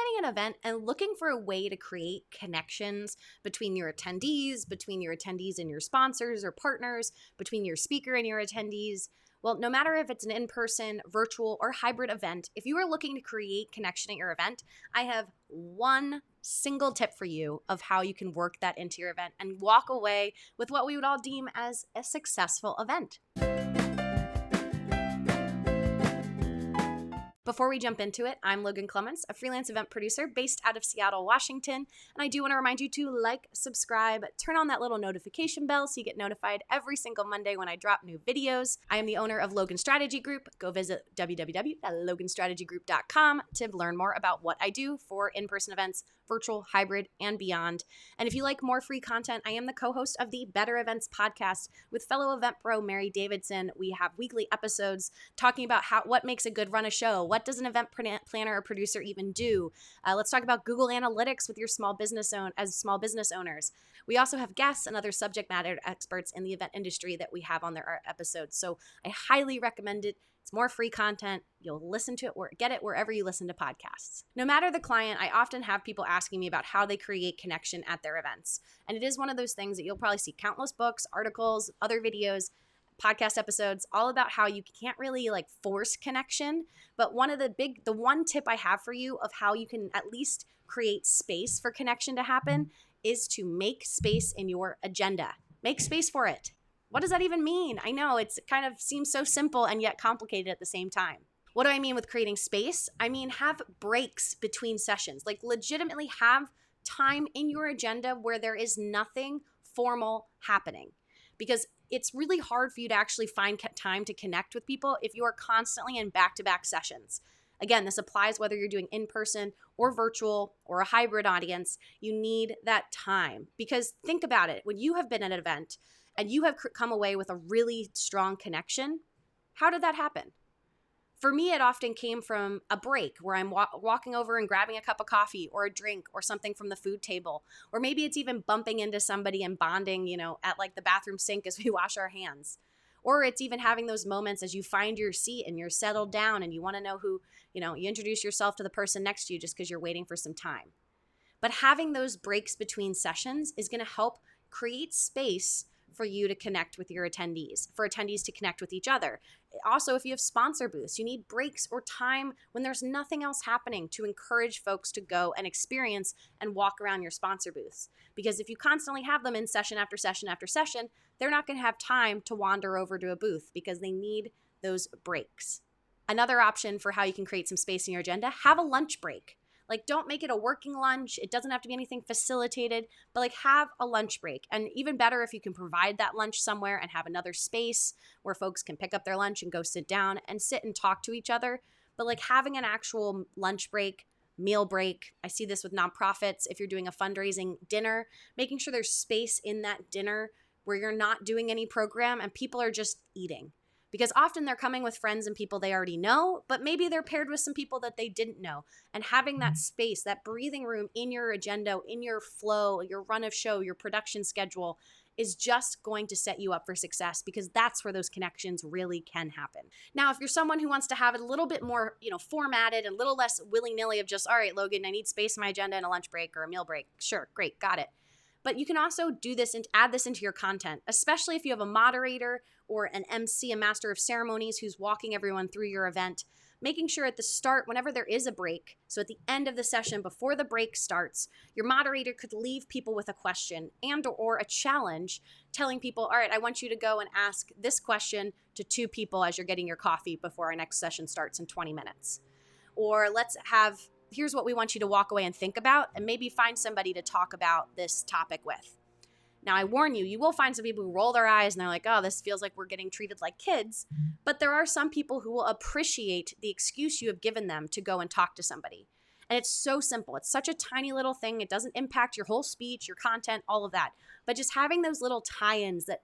planning an event and looking for a way to create connections between your attendees and your sponsors or partners, between your speaker and your attendees, well, no matter if it's an in-person, virtual, or hybrid event, if you are looking to create connection at your event, I have one single tip for you of how you can work that into your event and walk away with what we would all deem as a successful event. Before we jump into it, I'm Logan Clements, a freelance event producer based out of Seattle, Washington, and I do want to remind you to like, subscribe, turn on that little notification bell so you get notified every single Monday when I drop new videos. I am the owner of Logan Strategy Group. Go visit www.loganstrategygroup.com to learn more about what I do for in-person events, virtual, hybrid, and beyond. And if you like more free content, I am the co-host of the Better Events podcast with fellow event pro Mary Davidson. We have weekly episodes talking about what makes a good run a show. What does an event planner or producer even do? Let's talk about Google Analytics with your small business owners. We also have guests and other subject matter experts in the event industry that we have on their episodes. So I highly recommend it. It's more free content. You'll listen to it or get it wherever you listen to podcasts. No matter the client, I often have people asking me about how they create connection at their events. And it is one of those things that you'll probably see countless books, articles, other videos, podcast episodes, all about how you can't really force connection. But the one tip I have for you of how you can at least create space for connection to happen is to make space in your agenda. Make space for it. What does that even mean? I know it kind of seems so simple and yet complicated at the same time. What do I mean with creating space? I mean, have breaks between sessions. Legitimately have time in your agenda where there is nothing formal happening. Because it's really hard for you to actually find time to connect with people if you are constantly in back-to-back sessions. Again, this applies whether you're doing in-person or virtual or a hybrid audience. You need that time. Because think about it. When you have been at an event and you have come away with a really strong connection, how did that happen? For me, it often came from a break where I'm walking over and grabbing a cup of coffee or a drink or something from the food table. Or maybe it's even bumping into somebody and bonding, at the bathroom sink as we wash our hands. Or it's even having those moments as you find your seat and you're settled down and you want to know who, you introduce yourself to the person next to you just because you're waiting for some time. But having those breaks between sessions is going to help create space for you to connect with your attendees, for attendees to connect with each other. Also, if you have sponsor booths, you need breaks or time when there's nothing else happening to encourage folks to go and experience and walk around your sponsor booths. Because if you constantly have them in session after session after session, they're not going to have time to wander over to a booth because they need those breaks. Another option for how you can create some space in your agenda, have a lunch break. Don't make it a working lunch. It doesn't have to be anything facilitated, but have a lunch break. And even better if you can provide that lunch somewhere and have another space where folks can pick up their lunch and go sit down and sit and talk to each other. But having an actual lunch break, meal break. I see this with nonprofits. If you're doing a fundraising dinner, making sure there's space in that dinner where you're not doing any program and people are just eating. Because often they're coming with friends and people they already know, but maybe they're paired with some people that they didn't know. And having that space, that breathing room in your agenda, in your flow, your run of show, your production schedule is just going to set you up for success because that's where those connections really can happen. Now, if you're someone who wants to have it a little bit more, formatted and a little less willy-nilly of just, all right, Logan, I need space in my agenda and a lunch break or a meal break. Sure, great, got it. But you can also do this and add this into your content, especially if you have a moderator or an MC, a master of ceremonies who's walking everyone through your event, making sure at the start, whenever there is a break, so at the end of the session, before the break starts, your moderator could leave people with a question and or a challenge, telling people, all right, I want you to go and ask this question to 2 people as you're getting your coffee before our next session starts in 20 minutes. Or here's what we want you to walk away and think about, and maybe find somebody to talk about this topic with. Now, I warn you, you will find some people who roll their eyes and they're like, oh, this feels like we're getting treated like kids. But there are some people who will appreciate the excuse you have given them to go and talk to somebody. And it's so simple. It's such a tiny little thing. It doesn't impact your whole speech, your content, all of that. But just having those little tie-ins that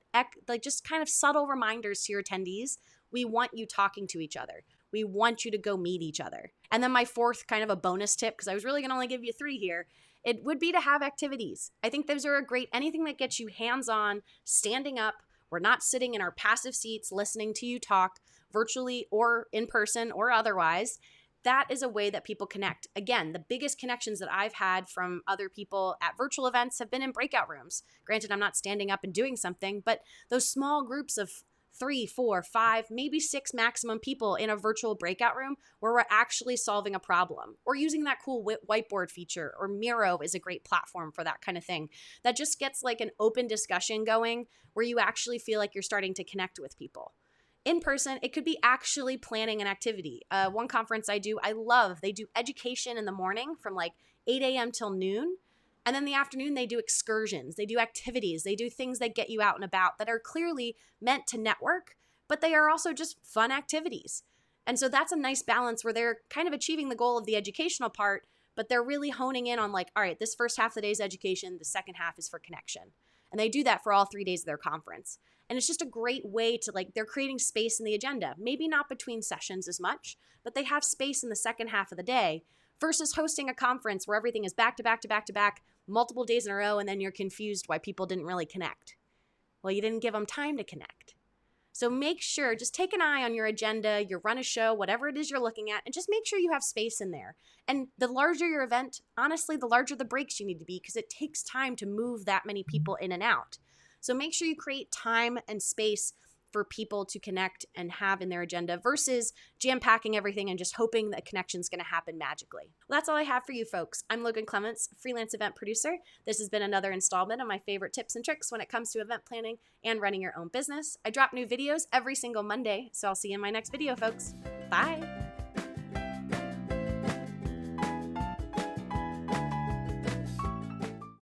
just kind of subtle reminders to your attendees, we want you talking to each other. We want you to go meet each other. And then my fourth kind of a bonus tip, because I was really going to only give you 3 here, it would be to have activities. I think those are anything that gets you hands-on, standing up. We're not sitting in our passive seats listening to you talk virtually or in person or otherwise. that is a way that people connect. Again, the biggest connections that I've had from other people at virtual events have been in breakout rooms. Granted, I'm not standing up and doing something, but those small groups of 3, 4, 5, maybe 6 maximum people in a virtual breakout room where we're actually solving a problem or using that cool whiteboard feature, or Miro is a great platform for that kind of thing. That just gets like an open discussion going where you actually feel like you're starting to connect with people. In person, it could be actually planning an activity. One conference I love, they do education in the morning from like 8 a.m. till noon. And then in the afternoon, they do excursions, they do activities, they do things that get you out and about that are clearly meant to network, but they are also just fun activities. And so that's a nice balance where they're kind of achieving the goal of the educational part, but they're really honing in on like, all right, this first half of the day is education, the second half is for connection. And they do that for all 3 days of their conference. And it's just a great way to like, they're creating space in the agenda, maybe not between sessions as much, but they have space in the second half of the day versus hosting a conference where everything is back to back to back to back, multiple days in a row, and then you're confused why people didn't really connect. Well, you didn't give them time to connect. So make sure, just take an eye on your agenda, your run a show, whatever it is you're looking at, and just make sure you have space in there. And the larger your event, honestly, the larger the breaks you need to be, because it takes time to move that many people in and out. So make sure you create time and space for people to connect and have in their agenda versus jam-packing everything and just hoping that connection's going to happen magically. Well, that's all I have for you folks. I'm Logan Clements, freelance event producer. This has been another installment of my favorite tips and tricks when it comes to event planning and running your own business. I drop new videos every single Monday, so I'll see you in my next video, folks. Bye.